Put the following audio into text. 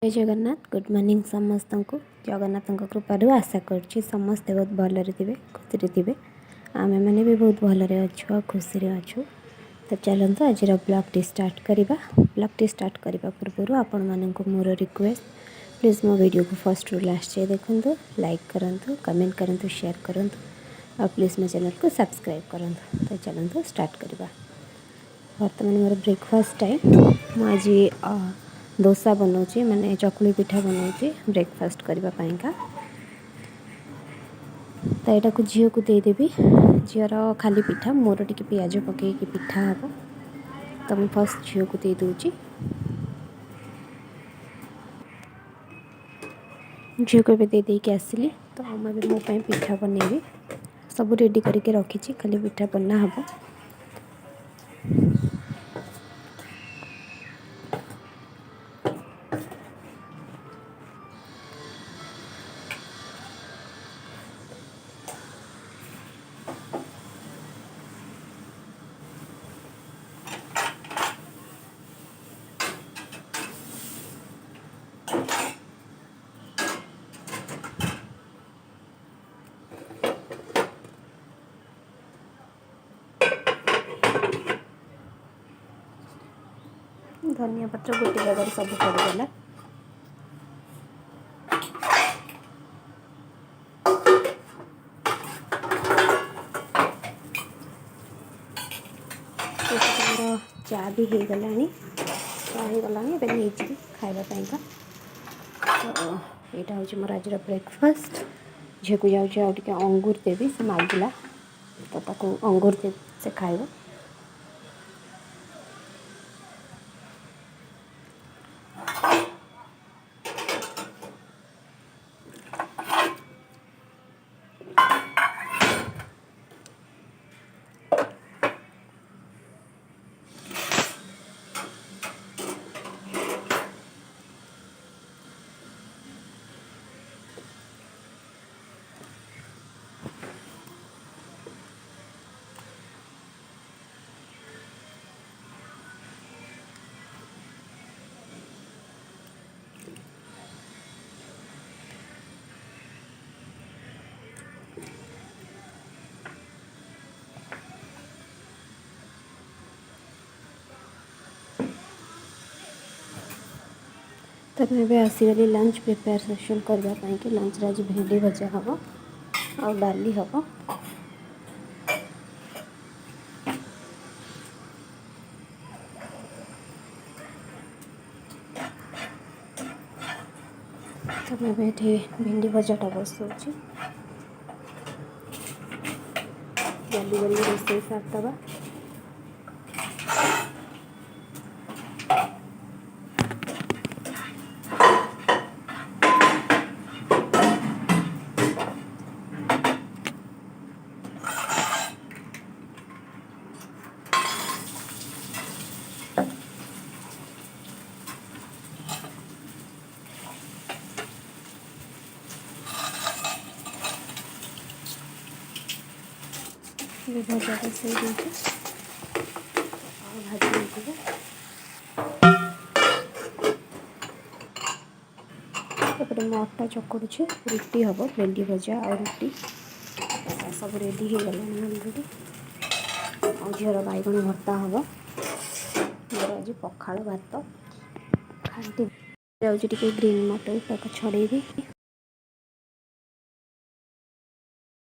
जय Jagannath good morning समस्त को जगन्नाथ कृपार आशा करुँच समस्ते बहुत भलरे थे खुशी थे आम मैंने भी बहुत भलरे अच्छु खुशी अच्छु। तो चलते आज ब्लॉग स्टार्ट करवा। ब्लॉग स्टार्ट करने पूर्व आपण मानक मोर रिक्वेस्ट प्लीज़ मो वीडियो को फर्स्ट रू लास्ट जाए देखूँ, लाइक करूँ, कमेंट करूँ, शेयर करूँ और प्लीज़ मो चैनल को सब्सक्राइब करूँ। तो चलते स्टार्ट करवा। बर्तमान मोर ब्रेकफास्ट टाइम मुझे डोसा बनाऊँगी माने चकुली पिठा बनाऊँगी ब्रेकफास्ट करने का। तो यहाँ को झील को देदेवी झीर खाली पिठा मोर टी पियाज पकई पिठा हम। तो मुझे फर्स्ट झील को दे दूँगी। झील को दे देके आसली तो मुझे मो पिठा बनैबी सब रेडी करके रखी खाली पिठा बना हम। धनिया पत्र गोटे जगह सब पड़गला। चा भी हो गला चा हो गला नहीं खावाई का। तो यहाँ हूँ मोर आज ब्रेकफास्ट। झील को जाऊँगी अंगूर देवी से मागिला तो ताको अंगूर दे से खाइब। तो मैं आसीगली लंच प्रिपेरेसन करने कि लंच आज भेंडी भजा हम और डाली हम। तो मैं ये भेंडी भजाटा बसाऊँगी जल्दी जल्दी रोषे सारदे। भजा बसई भाजी मैं अटा चकुड़ी रुटी हम भेंडी भजा और रुटी सब रेडी हो गला अलरेडी। और झीर बैगण भर्ता हम मोर आज पखाड़ भात खाटी जाऊँगी ग्रीन मटर छड़ेबी।